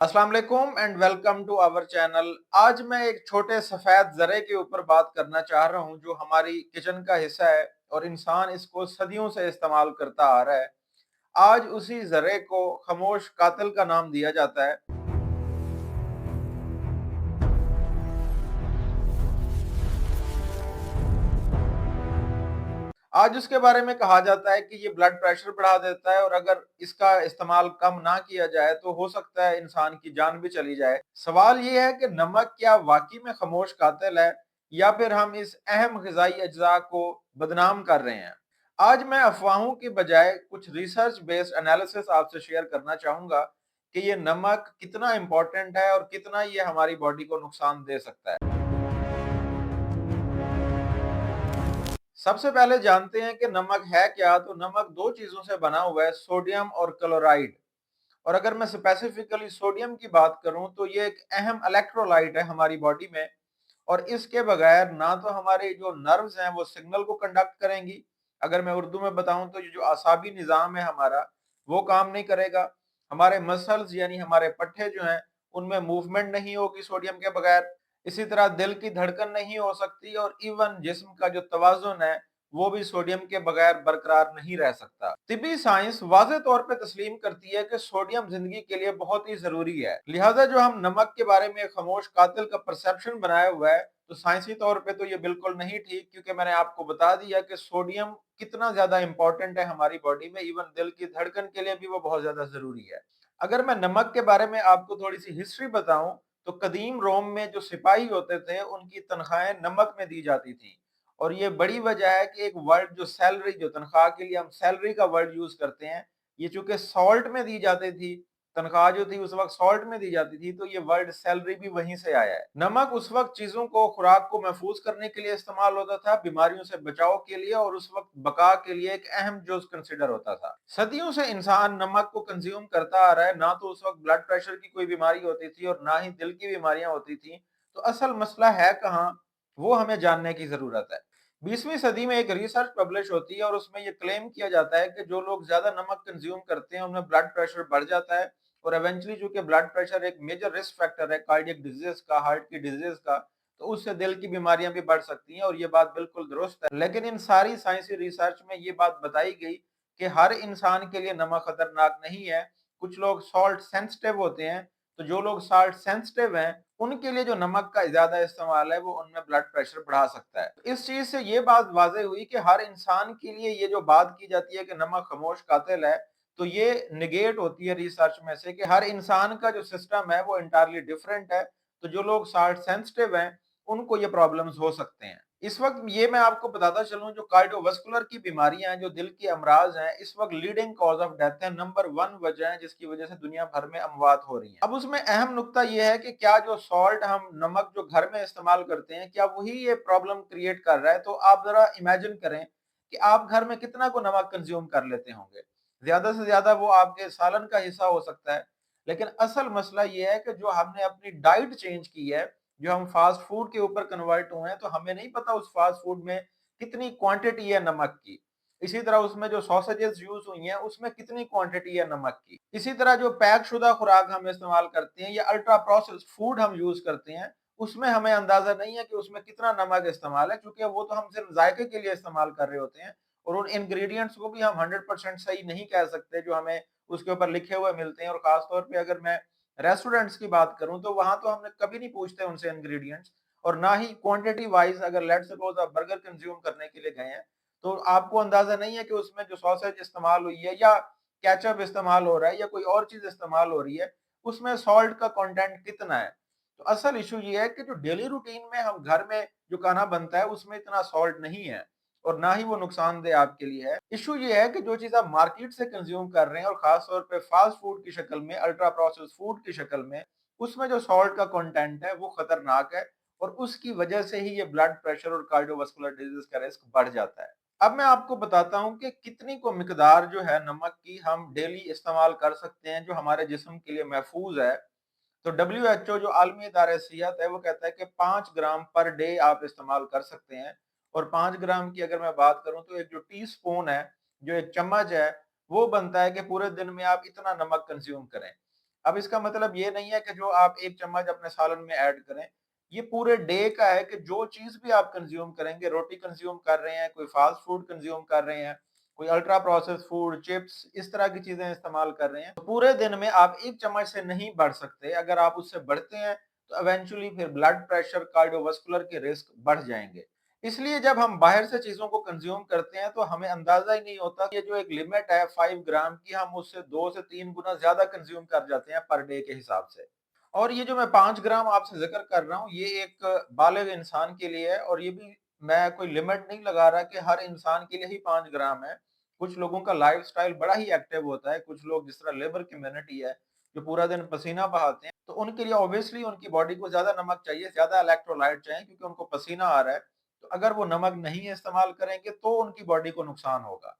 अस्सलाम वालेकुम and welcome to our channel. आज मैं एक छोटे सफेद जरे के ऊपर बात करना चाह रहा हूं जो हमारी किचन का हिस्सा है और इंसान इसको सदियों से इस्तेमाल करता आ रहा है। आज उसी जरे को खामोश कातिल का नाम दिया जाता है। आज उसके बारे में कहा जाता है कि ये ब्लड प्रेशर बढ़ा देता है और अगर इसका इस्तेमाल कम ना किया जाए तो हो सकता है इंसान की जान भी चली जाए। सवाल ये है कि नमक क्या वाकई में खामोश कातिल है या फिर हम इस अहम ग़िज़ाई अज्जा को बदनाम कर रहे हैं। आज मैं अफवाहों की बजाय कुछ रिसर्च बेस्ड एनालिसिस आपसे शेयर करना चाहूंगा कि ये नमक कितना इम्पोर्टेंट है और कितना ये हमारी बॉडी को नुकसान दे सकता है। सबसे पहले जानते हैं कि नमक है क्या। तो नमक दो चीजों से बना हुआ है, सोडियम और क्लोराइड। और अगर मैं स्पेसिफिकली सोडियम की बात करूं तो ये एक अहम इलेक्ट्रोलाइट है हमारी बॉडी में और इसके बगैर ना तो हमारे जो नर्व्स हैं वो सिग्नल को कंडक्ट करेंगी। अगर मैं उर्दू में बताऊं तो ये जो आसाबी निजाम है हमारा वो काम नहीं करेगा। हमारे मसल्स यानी हमारे पट्टे जो हैं उनमें मूवमेंट नहीं होगी सोडियम के बगैर। इसी तरह दिल की धड़कन नहीं हो सकती और इवन जिस्म का जो तवाजुन है वो भी सोडियम के बगैर बरकरार नहीं रह सकता। तिबी साइंस वाज़े तौर पे तस्लीम करती है कि सोडियम जिंदगी के लिए बहुत ही जरूरी है। लिहाजा जो हम नमक के बारे में खामोश कातिल का परसेप्शन बनाया हुआ है तो साइंसी तौर पे तो ये बिल्कुल नहीं ठीक, क्योंकि मैंने आपको बता दिया कि सोडियम कितना ज्यादा इंपॉर्टेंट है हमारी बॉडी में। इवन दिल की धड़कन के लिए भी वो बहुत ज्यादा जरूरी है। अगर मैं नमक के बारे में आपको थोड़ी सी हिस्ट्री बताऊं तो कदीम रोम में जो सिपाही होते थे उनकी तनख्वाहें नमक में दी जाती थी। और ये बड़ी वजह है कि एक वर्ड जो सैलरी, जो तनख्वाह के लिए हम सैलरी का वर्ड यूज करते हैं, ये चूंकि सॉल्ट में दी जाती थी, तनख्वाह जो थी उस वक्त सॉल्ट में दी जाती थी, तो ये वर्ड सैलरी भी वहीं से आया है। नमक उस वक्त चीजों को, खुराक को महफूज करने के लिए इस्तेमाल होता था, बीमारियों से बचाव के लिए और उस वक्त बका के लिए एक अहम जुज कंसिडर होता था। सदियों से इंसान नमक को कंज्यूम करता आ रहा है। ना तो उस वक्त ब्लड प्रेशर की कोई बीमारी होती थी और ना ही दिल की बीमारियां होती थी। तो असल मसला है कहाँ, वो हमें जानने की जरूरत है। 20वीं सदी में एक रिसर्च पब्लिश होती है और उसमें यह क्लेम किया जाता है कि जो लोग ज्यादा नमक कंज्यूम करते हैं उनमें ब्लड प्रेशर बढ़ जाता है और एवेंचुअली चूंकि ब्लड प्रेशर एक मेजर रिस्क फैक्टर है कार्डियक डिजीज का, हार्ट की डिजीज का, तो उससे दिल की बीमारियां भी बढ़ सकती हैं। और ये बात बिल्कुल दुरुस्त है। लेकिन इन सारी साइंसी रिसर्च में ये बात बताई गई कि हर इंसान के लिए नमक खतरनाक नहीं है। कुछ लोग सॉल्ट सेंसिटिव होते हैं, तो जो लोग सॉल्ट सेंसिटिव हैं उनके लिए जो नमक का ज्यादा इस्तेमाल है वो उनमें ब्लड प्रेशर बढ़ा सकता है। तो इस चीज से ये बात वाज़ेह हुई कि हर इंसान के लिए ये जो बात की जाती है कि नमक खामोश कातिल है, तो ये निगेट होती है रिसर्च में से कि हर इंसान का जो सिस्टम है वो इंटायरली डिफरेंट है। तो जो लोग सॉल्ट सेंसिटिव हैं उनको ये प्रॉब्लम्स हो सकते हैं। इस वक्त ये मैं आपको बताता चलूं, जो कार्डियोवास्कुलर की बीमारियां हैं, जो दिल की अमराज हैं, इस वक्त लीडिंग कॉज ऑफ डेथ है, नंबर 1 वजह है जिसकी वजह से दुनिया भर में अमवात हो रही हैं। अब उसमें अहम नुक्ता ये है कि क्या जो सॉल्ट, हम नमक जो घर में इस्तेमाल करते हैं, क्या वही ये प्रॉब्लम क्रिएट कर रहा है। तो आप जरा इमेजिन करें कि आप घर में कितना को नमक कंज्यूम कर लेते होंगे। ज्यादा से ज्यादा वो आपके सालन का हिस्सा हो सकता है। लेकिन असल मसला ये है कि जो हमने अपनी डाइट चेंज की है, जो हम फास्ट फूड के ऊपर कन्वर्ट हुए हैं, तो हमें नहीं पता उस फास्ट फूड में कितनी क्वांटिटी है नमक की। इसी तरह उसमें जो सॉसेजेस यूज हुई हैं उसमें कितनी क्वांटिटी है नमक की। इसी तरह जो पैक शुदा खुराक हम इस्तेमाल करते हैं या अल्ट्रा प्रोसेस्ड फूड हम यूज करते हैं, उसमें हमें अंदाजा नहीं है कि उसमें कितना नमक इस्तेमाल है, क्योंकि वो तो हम सिर्फ जायके के लिए इस्तेमाल कर रहे होते हैं। और उन इंग्रेडिएंट्स को भी हम 100% सही नहीं कह सकते जो हमें उसके ऊपर लिखे हुए मिलते हैं। और खासतौर पे अगर मैं रेस्टोरेंट्स की बात करूं तो वहां तो हमने कभी नहीं पूछते उनसे इंग्रेडिएंट्स, और ना ही क्वांटिटी वाइज। अगर लेट्स सपोज आप बर्गर कंज्यूम करने के लिए गए हैं तो आपको अंदाजा नहीं है कि उसमें जो सॉसेज इस्तेमाल हुई है या केचप इस्तेमाल हो रहा है या कोई और चीज इस्तेमाल हो रही है, उसमें सॉल्ट का कंटेंट कितना है। तो असल इशू ये है कि जो डेली रूटीन में हम घर में जो खाना बनता है उसमें इतना सॉल्ट नहीं है और ना ही वो नुकसानदेह आपके लिए है। इशू ये है कि जो चीज आप मार्केट से कंज्यूम कर रहे हैं और खास तौर पे फास्ट फूड की शक्ल में, अल्ट्रा प्रोसेस्ड फूड की शक्ल में, उसमें जो सॉल्ट का कंटेंट है वो खतरनाक है और उसकी वजह से ही ये ब्लड प्रेशर और कार्डियोवास्कुलर डिजीज का रिस्क बढ़ जाता है। अब मैं आपको बताता हूं कि कितनी को मिकदार जो है नमक की हम डेली इस्तेमाल कर सकते हैं जो हमारे जिस्म के लिए महफूज है। तो WHO जो आलमी इदारा सेहत है वो कहता है कि 5 ग्राम पर डे आप इस्तेमाल कर सकते हैं। और 5 ग्राम की अगर मैं बात करूं तो एक जो टी स्पून है, जो एक चम्मच है, वो बनता है कि पूरे दिन में आप इतना नमक कंज्यूम करें। اب اس کا مطلب یہ نہیں ہے کہ جو آپ 1 چمچ اپنے سالن میں ایڈ کریں، یہ پورے ڈے کا ہے کہ جو چیز بھی آپ کنزیوم کریں گے، روٹی کنزیوم کر رہے ہیں، کوئی فاسٹ فوڈ کنزیوم کر رہے ہیں، کوئی الٹرا پروسیس فوڈ، چپس، اس طرح کی چیزیں استعمال کر رہے ہیں، تو پورے دن میں آپ 1 چمچ سے نہیں بڑھ سکتے۔ اگر آپ اس سے بڑھتے ہیں تو ایونچولی پھر بلڈ پریشر، کارڈیو واسکولر کے رسک بڑھ جائیں گے۔ اس لیے جب ہم باہر سے چیزوں کو کنزیوم کرتے ہیں تو ہمیں اندازہ ہی نہیں ہوتا کہ یہ جو ایک لمٹ ہے 5 گرام کی، ہم اس سے 2 سے 3 گنا زیادہ کنزیوم کر جاتے ہیں پر ڈے کے حساب سے۔ اور یہ جو میں 5 گرام آپ سے ذکر کر رہا ہوں، یہ ایک بالغ انسان کے لیے ہے، اور یہ بھی میں کوئی لمٹ نہیں لگا رہا کہ ہر انسان کے لیے ہی 5 گرام ہے۔ کچھ لوگوں کا لائف سٹائل بڑا ہی ایکٹیو ہوتا ہے، کچھ لوگ جس طرح لیبر کمیونٹی ہے جو پورا دن پسینہ بہاتے ہیں، تو ان کے لیے اوبیسلی ان کی باڈی کو زیادہ نمک چاہیے، زیادہ الیکٹرولائٹ چاہیے، کیونکہ ان کو پسینہ آ رہا ہے۔ تو اگر وہ نمک نہیں استعمال کریں گے تو ان کی باڈی کو نقصان ہوگا۔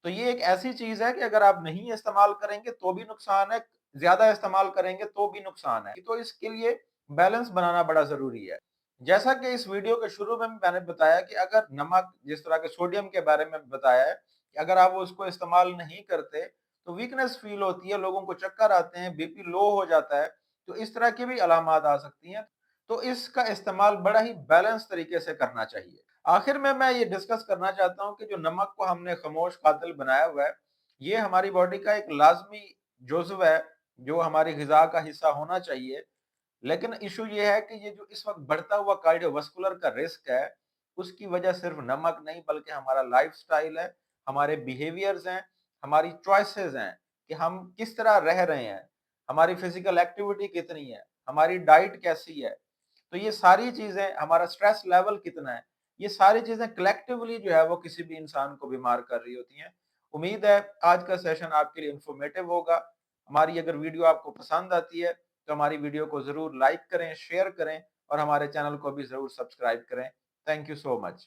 تو یہ ایک ایسی چیز ہے کہ اگر آپ نہیں استعمال کریں گے تو بھی نقصان ہے، زیادہ استعمال کریں گے تو بھی نقصان ہے، تو اس کے لیے بیلنس بنانا بڑا ضروری ہے۔ جیسا کہ اس ویڈیو کے شروع میں نے بتایا کہ اگر نمک، جس طرح کے سوڈیم کے بارے میں بتایا ہے کہ اگر آپ اس کو استعمال نہیں کرتے تو ویکنس فیل ہوتی ہے، لوگوں کو چکر آتے ہیں، بی پی لو ہو جاتا ہے، تو اس طرح کی بھی علامات آ سکتی ہیں۔ تو اس کا استعمال بڑا ہی بیلنس طریقے سے کرنا چاہیے۔ آخر میں یہ ڈسکس کرنا چاہتا ہوں کہ جو نمک کو ہم نے خاموش قاتل بنایا ہوا ہے، یہ ہماری باڈی کا ایک لازمی جزو ہے جو ہماری غذا کا حصہ ہونا چاہیے۔ لیکن ایشو یہ ہے کہ یہ جو اس وقت بڑھتا ہوا کارڈیو واسکولر کا رسک ہے، اس کی وجہ صرف نمک نہیں بلکہ ہمارا لائف سٹائل ہے، ہمارے بیہیویئرز ہیں، ہماری چوائسز ہیں کہ ہم کس طرح رہ رہے ہیں، ہماری فزیکل ایکٹیویٹی کتنی ہے، ہماری ڈائٹ کیسی ہے۔ تو یہ ساری چیزیں، ہمارا سٹریس لیول کتنا ہے، یہ ساری چیزیں کلیکٹیولی جو ہے وہ کسی بھی انسان کو بیمار کر رہی ہوتی ہیں۔ امید ہے آج کا سیشن آپ کے لیے انفارمیٹیو ہوگا۔ ہماری اگر ویڈیو آپ کو پسند آتی ہے تو ہماری ویڈیو کو ضرور لائک کریں، شیئر کریں، اور ہمارے چینل کو بھی ضرور سبسکرائب کریں۔ Thank you so much.